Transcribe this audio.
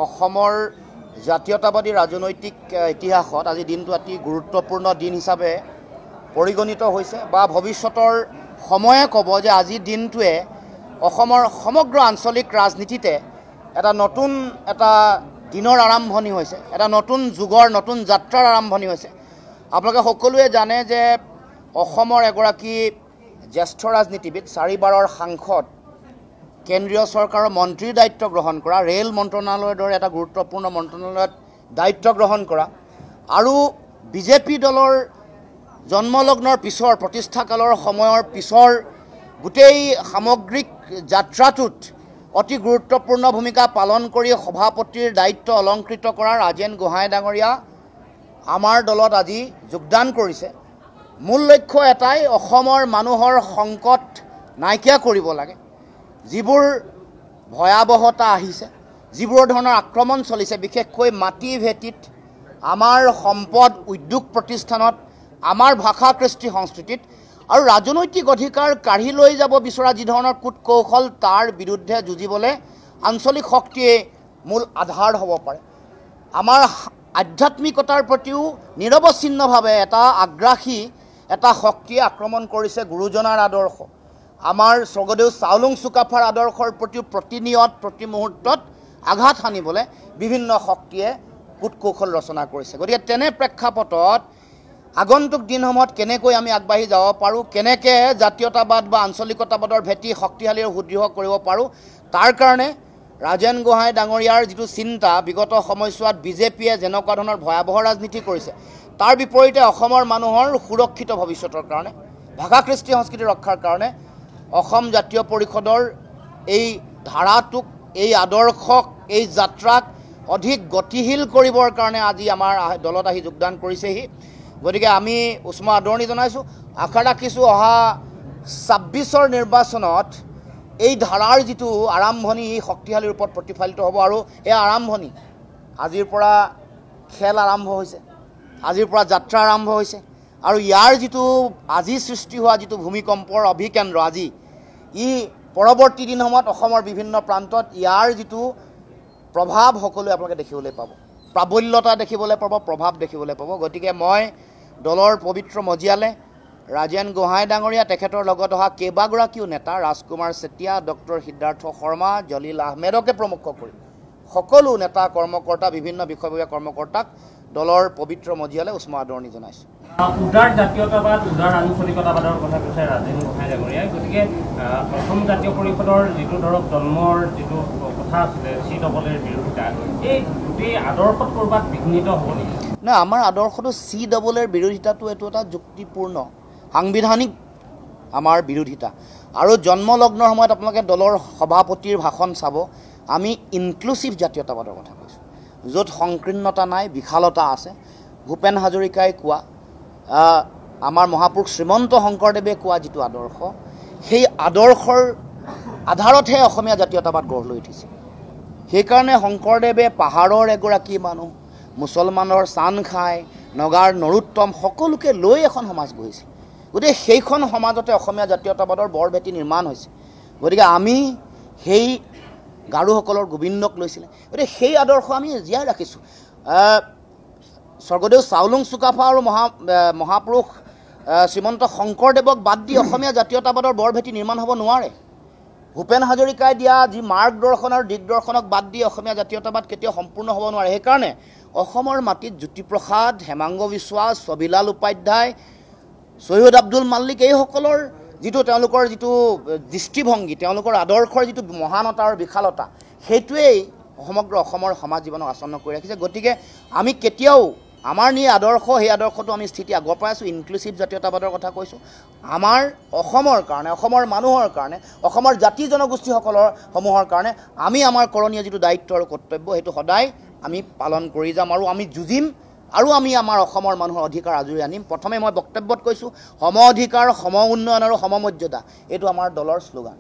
অসমৰ জাতীয়তাবাদী ৰাজনৈতিক ইতিহাসত আজি দিনটো অতি গুৰুত্বপূৰ্ণ দিন হিচাপে পৰিগণিত হৈছে বা ভৱিষ্যতৰ সময়ে ক'ব যে আজি দিনটোৱে অসমৰ সমগ্ৰ আঞ্চলিক ৰাজনীতিতে এটা নতুন দিনৰ আৰম্ভণি হৈছে, এটা নতুন যুগৰ নতুন যাত্ৰাৰ আৰম্ভণি হৈছে। আপোনালোকে সকলোৱে জানে যে অসমৰ এগৰাকী জ্যেষ্ঠ ৰাজনীতিবিদ 4 বাৰৰ সাংসদ কেন্দ্ৰীয় চৰকাৰৰ মন্ত্ৰীৰ দায়িত্ব গ্ৰহণ কৰা, ৰেল মন্ত্ৰণালয়ৰ দৰে এটা গুৰুত্বপূৰ্ণ মন্ত্ৰণালয়ত দায়িত্ব গ্ৰহণ কৰা আৰু বিজেপি দলৰ জন্মলগ্নৰ পিছৰ প্ৰতিষ্ঠাকালৰ সময়ৰ পিছৰ গোটেই সামগ্ৰিক যাত্ৰাটোত অতি গুৰুত্বপূৰ্ণ ভূমিকা পালন কৰি সভাপতিৰ দায়িত্ব অলংকৃত কৰা ৰাজেন গোহাঁই ডাঙৰীয়া আমাৰ দলত আজি যোগদান কৰিছে। মূল লক্ষ্য এটাই, অসমৰ মানুহৰ সংকট নাইকিয়া কৰিব লাগে। যিবোৰ ভয়াৱহতা আহিছে, যিবোৰ ধৰণৰ আক্ৰমণ চলিছে, বিশেষকৈ মাটি ভেটিত, আমাৰ সম্পদ উদ্যোগ প্ৰতিষ্ঠানত, আমাৰ ভাষা কৃষ্টি সংস্কৃতিত আৰু ৰাজনৈতিক অধিকাৰ কাঢ়ি লৈ যাব বিচৰা যি ধৰণৰ কূট কৌশল, তাৰ বিৰুদ্ধে যুঁজিবলৈ আঞ্চলিক শক্তিয়ে মূল আধাৰ হ'ব পাৰে। আমাৰ আধ্যাত্মিকতাৰ প্ৰতিও নিৰৱচ্ছিন্নভাৱে এটা আগ্ৰাসী এটা শক্তিয়ে আক্ৰমণ কৰিছে গুৰুজনাৰ আদৰ্শ। আমাৰ স্বৰ্গদেউ চাওলুং চুকাফাৰ আদৰ্শৰ প্ৰতিও প্ৰতিনিয়ত প্ৰতি মুহূৰ্তত আঘাত সানিবলৈ বিভিন্ন শক্তিয়ে কূট কৌশল ৰচনা কৰিছে। গতিকে তেনে প্ৰেক্ষাপটত আগন্তুক দিনসমূহত কেনেকৈ আমি আগবাঢ়ি যাব পাৰোঁ, কেনেকৈ জাতীয়তাবাদ বা আঞ্চলিকতাবাদৰ ভেটি শক্তিশালী আৰু সুদৃঢ় কৰিব পাৰোঁ, তাৰ কাৰণে ৰাজেন গোহাঁই ডাঙৰীয়াৰ যিটো চিন্তা, বিগত সময়ছোৱাত বিজেপিয়ে যেনেকুৱা ধৰণৰ ভয়াৱহ ৰাজনীতি কৰিছে, তাৰ বিপৰীতে অসমৰ মানুহৰ সুৰক্ষিত ভৱিষ্যতৰ কাৰণে, ভাষা কৃষ্টি সংস্কৃতি ৰক্ষাৰ কাৰণে অসম জাতীয় পৰিষদৰ এই ধাৰাটোক, এই আদৰ্শক, এই যাত্ৰাক অধিক গতিশীল কৰিবৰ কাৰণে আজি আমাৰ দলত আহি যোগদান কৰিছেহি। গতিকে আমি উষ্ম আদৰণি জনাইছোঁ। আশা ৰাখিছোঁ অহা 26ৰ নিৰ্বাচনত এই ধাৰাৰ যিটো আৰম্ভণি শক্তিশালী ৰূপত প্ৰতিফলিত হ'ব আৰু এই আৰম্ভণি, আজিৰ পৰা খেল আৰম্ভ হৈছে, আজিৰ পৰা যাত্ৰা আৰম্ভ হৈছে আৰু ইয়াৰ যিটো আজি সৃষ্টি হোৱা যিটো ভূমিকম্পৰ অভিকেন্দ্ৰ আজি, ই পৰৱৰ্তী দিনসমূহত অসমৰ বিভিন্ন প্ৰান্তত ইয়াৰ যিটো প্ৰভাৱ সকলোৱে আপোনালোকে দেখিবলৈ পাব, প্ৰাবল্যতা দেখিবলৈ পাব, প্ৰভাৱ দেখিবলৈ পাব। গতিকে মই দলৰ পবিত্ৰ মজিয়ালে ৰাজেন গোহাঁই ডাঙৰীয়া, তেখেতৰ লগত অহা কেইবাগৰাকীও নেতা, ৰাজকুমাৰ চেতিয়া, ডক্টৰ সিদ্ধাৰ্থ শৰ্মা, জলিল আহমেদকে প্ৰমুখ কৰি সকলো নেতা কৰ্মকৰ্তা, বিভিন্ন বিষয়ববীয়া কৰ্মকৰ্তাক দলৰ পবিত্ৰ মজিয়ালে উষ্ম আদৰণি জনাইছোঁ। উদাৰ জাতীয়তাবাদ, উদাৰ আঞ্চলিকতাবাদৰ কথা কৈছে ৰাজেন গোহাঁই ডাঙৰীয়াই। গতিকে অসম জাতীয় পৰিষদৰ যিটো ধৰক জন্মৰ যিটো কথা আছিলে, CWৰ বিৰোধিতা, এই গোটেই আদৰ্শত ক'ৰবাত বিঘ্নিত হ'ব নেকি? নাই, আমাৰ আদৰ্শটো CWৰ বিৰোধিতাটো এইটো এটা যুক্তিপূৰ্ণ সাংবিধানিক আমাৰ বিৰোধিতা। আৰু জন্মলগ্নৰ সময়ত আপোনালোকে দলৰ সভাপতিৰ ভাষণ চাব, আমি ইনক্লুচিভ জাতীয়তাবাদৰ কথা কৈছোঁ, য'ত সংকীৰ্ণতা নাই, বিশালতা আছে। ভূপেন হাজৰিকাই কোৱা, আমাৰ মহাপুৰুষ শ্ৰীমন্ত শংকৰদেৱে কোৱা যিটো আদৰ্শ, সেই আদৰ্শৰ আধাৰতহে অসমীয়া জাতীয়তাবাদ গঢ় লৈ উঠিছে। সেইকাৰণে শংকৰদেৱে পাহাৰৰ এগৰাকী মানুহ, মুছলমানৰ চান খাই, নগাৰ নৰোত্তম সকলোকে লৈ এখন সমাজ গঢ়িছিল। গতিকে সেইখন সমাজতে অসমীয়া জাতীয়তাবাদৰ বৰ ভেটি নিৰ্মাণ হৈছে। গতিকে আমি সেই গাৰোসকলৰ গোবিন্দক লৈছিলে, গতিকে সেই আদৰ্শ আমি জীয়াই ৰাখিছোঁ। স্বৰ্গদেউ চাওলুং চুকাফা আৰু মহাপুৰুষ শ্ৰীমন্ত শংকৰদেৱক বাদ দি অসমীয়া জাতীয়তাবাদৰ বৰ ভেটি নিৰ্মাণ হ'ব নোৱাৰে। ভূপেন হাজৰিকাই দিয়া যি মাৰ্গদৰ্শন আৰু দিগদৰ্শনক বাদ দি অসমীয়া জাতীয়তাবাদ কেতিয়াও সম্পূৰ্ণ হ'ব নোৱাৰে। সেইকাৰণে অসমৰ মাটিত জ্যোতিপ্ৰসাদ, হেমাংগ বিশ্বাস, ছবিলাল উপাধ্যায়, ছৈয়দ আব্দুল মাল্লিক, এইসকলৰ যিটো তেওঁলোকৰ যিটো দৃষ্টিভংগী, তেওঁলোকৰ আদৰ্শৰ যিটো মহানতা আৰু বিশালতা, সেইটোৱেই সমগ্ৰ অসমৰ সমাজ জীৱনক আচ্ছন্ন কৰি ৰাখিছে। গতিকে আমি কেতিয়াও আমাৰ আদৰ্শ, সেই আদৰ্শটো আমি স্থিতি আগৰ পৰাই আছোঁ। ইনক্লুচিভ জাতীয়তাবাদৰ কথা কৈছোঁ। আমাৰ অসমৰ কাৰণে, অসমৰ মানুহৰ কাৰণে, অসমৰ জাতি জনগোষ্ঠীসমূহৰ কাৰণে আমি আমাৰ কৰণীয় যিটো দায়িত্ব আৰু কৰ্তব্য, সেইটো সদায় আমি পালন কৰি যাম আৰু আমি যুঁজিম আৰু আমি আমাৰ অসমৰ মানুহৰ অধিকাৰ আজৰি আনিম। প্ৰথমে মই বক্তব্যত কৈছোঁ, সম অধিকাৰ, সম উন্নয়ন আৰু সমমৰ্যাদা, এইটো আমাৰ দলৰ শ্লোগান।